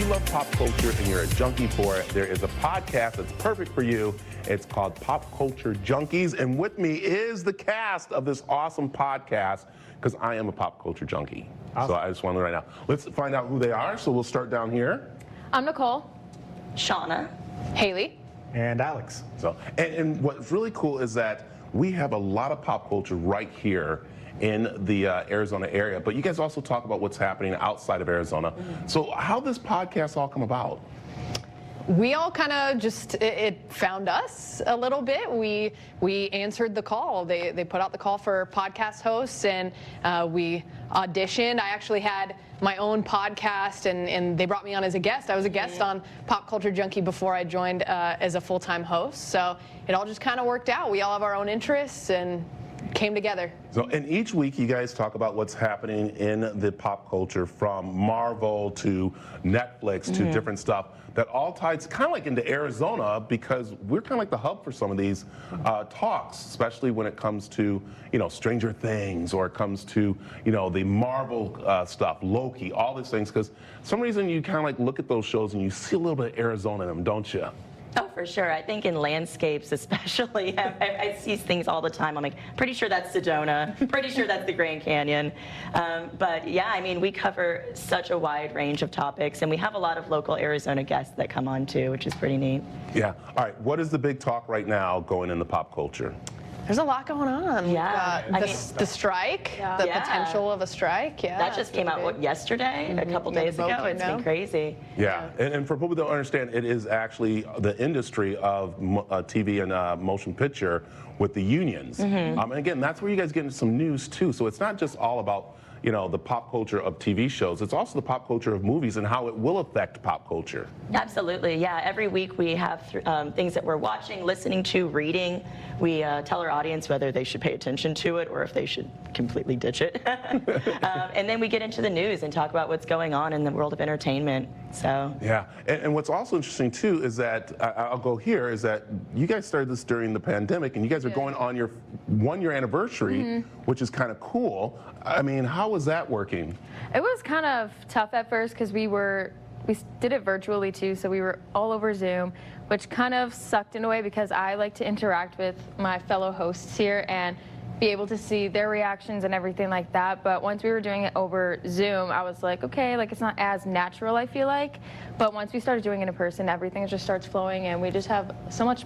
love pop culture and you're a junkie for it, there is a podcast that's perfect for you. It's called Pop Culture Junkies, and with me is the cast of this awesome podcast, because I am a pop culture junkie. Awesome. So I just want to right now. Let's find out who they are. So we'll start down here. I'm Nicole. Shauna. Hayley. And Alex. So, and what's really cool is that we have a lot of pop culture right here in the Arizona area, but you guys also talk about what's happening outside of Arizona. So how did this podcast all come about? We all kind of just, it found us a little bit. We answered the call. They put out the call for podcast hosts, and we auditioned. I actually had my own podcast, and they brought me on as a guest. I was a guest on Pop Culture Junkie before I joined as a full-time host. So it all just kind of worked out. We all have our own interests and came together. So, and each week you guys talk about what's happening in the pop culture, from Marvel to Netflix to different stuff that all ties kind of like into Arizona, because we're kind of like the hub for some of these talks, especially when it comes to, you know, Stranger Things, or it comes to, you know, the Marvel stuff, Loki, all these things, because some reason you kind of like look at those shows and you see a little bit of Arizona in them, don't you? Oh, for sure. I think in landscapes especially, I see things all the time. I'm like, pretty sure that's Sedona, pretty sure that's the Grand Canyon. But yeah, I mean, we cover such a wide range of topics, and we have a lot of local Arizona guests that come on too, which is pretty neat. Yeah. All right. What is the big talk right now going in the pop culture? There's a lot going on. Yeah. We've got the strike, the potential of a strike. Yeah, that just came out, yesterday? A couple days ago? It's been crazy. Yeah, and for people that don't understand, it is actually the industry of TV and motion picture with the unions. And again, that's where you guys get into some news too. So it's not just all about, you know, the pop culture of TV shows. It's also the pop culture of movies and how it will affect pop culture. Absolutely, yeah. Every week we have things that we're watching, listening to, reading. We tell our audience whether they should pay attention to it or if they should completely ditch it. And then we get into the news and talk about what's going on in the world of entertainment. So yeah, and what's also interesting too is that I'll go here is that you guys started this during the pandemic, and you guys are going on your 1-year anniversary, which is kind of cool. I mean, how was that working? It was kind of tough at first because we did it virtually too, so we were all over Zoom, which kind of sucked in a way because I like to interact with my fellow hosts here and be able to see their reactions and everything like that. But once we were doing it over Zoom, I was like, okay, like it's not as natural, I feel like. But once we started doing it in person, everything just starts flowing, and we just have so much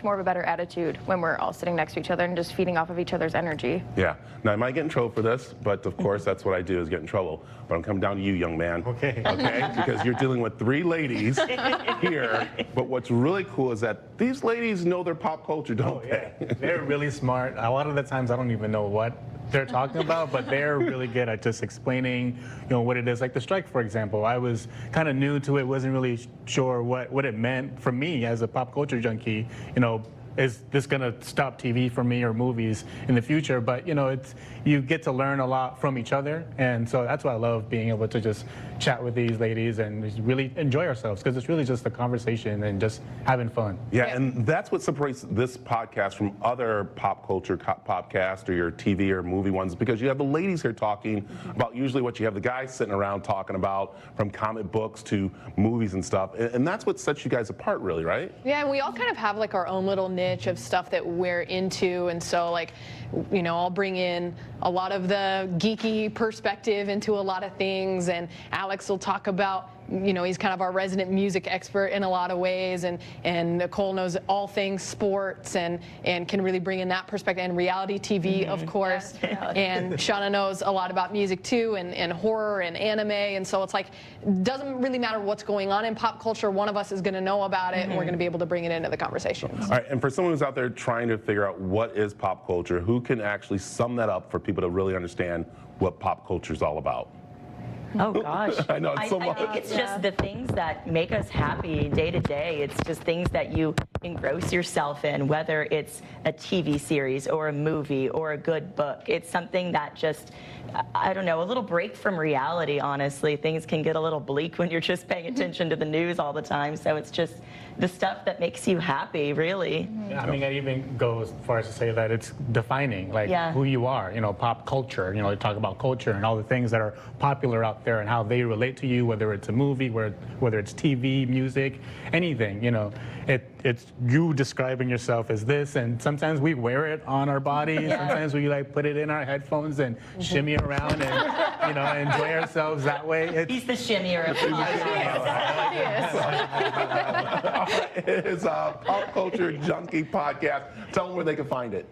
more of a better attitude when we're all sitting next to each other and just feeding off of each other's energy. Yeah. Now I might get in trouble for this, but of course that's what I do, is get in trouble. But I'm coming down to you, young man. Okay. Okay? Because you're dealing with 3 ladies here. But what's really cool is that these ladies know their pop culture, don't they? Yeah. They're really smart. A lot of the times I don't even know what they're talking about, but they're really good at just explaining, you know, what it is. Like the strike, for example. I was kind of new to it, wasn't really sure what it meant for me as a pop culture junkie. You know, is this going to stop TV for me or movies in the future? But, you know, you get to learn a lot from each other. And so that's why I love being able to just chat with these ladies and just really enjoy ourselves, because it's really just a conversation and just having fun. Yeah, and that's what separates this podcast from other pop culture podcasts or your TV or movie ones, because you have the ladies here talking about usually what you have the guys sitting around talking about, from comic books to movies and stuff. And that's what sets you guys apart, really, right? Yeah, and we all kind of have like our own little niche of stuff that we're into, and so like, you know, I'll bring in a lot of the geeky perspective into a lot of things, and Alex will talk about, you know, he's kind of our resident music expert in a lot of ways, and Nicole knows all things sports and can really bring in that perspective, and reality TV, of course. And Shauna knows a lot about music too, and horror and anime, and so it's like, doesn't really matter what's going on in pop culture, one of us is going to know about it, and we're going to be able to bring it into the conversations. All right, and for someone who's out there trying to figure out what is pop culture, who can actually sum that up for people to really understand what pop culture is all about? Oh gosh. I know, it's so much. I think it's just the things that make us happy day to day. It's just things that you engross yourself in, whether it's a TV series or a movie or a good book. It's something that just, I don't know, a little break from reality, honestly. Things can get a little bleak when you're just paying attention to the news all the time. So it's just the stuff that makes you happy, really. Yeah, I mean, I even go as far as to say that it's defining, like Yeah. who you are. You know, pop culture. You know, they talk about culture and all the things that are popular out there and how they relate to you, whether it's a movie, whether it's TV, music, anything. You know, it's you describing yourself as this, and sometimes we wear it on our bodies. Sometimes we like put it in our headphones and shimmy around and enjoy ourselves that way. He's the shimmier of the It is a Pop Culture Junkie podcast. Tell them where they can find it.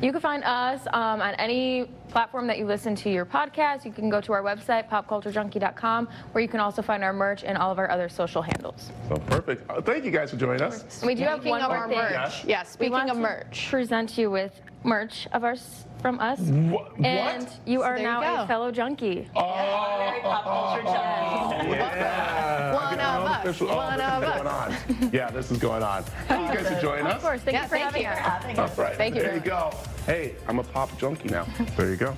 You can find us on any platform that you listen to your podcast. You can go to our website, popculturejunkie.com, where you can also find our merch and all of our other social handles. So perfect. Thank you guys for joining us. And we do have Speaking one of more our thing. merch, yeah, We speaking want of to merch. present you with merch of ours from us. And you are there you now go. a fellow junkie. Very pop culture junkies. Yeah. One of us. One of Going on. Yeah, this is going on. Thank you guys for joining us. Of course, thank Yeah, you for thank having you. us. Having All us. right. Thank you. There you go. Hey, I'm a pop junkie now. There you go.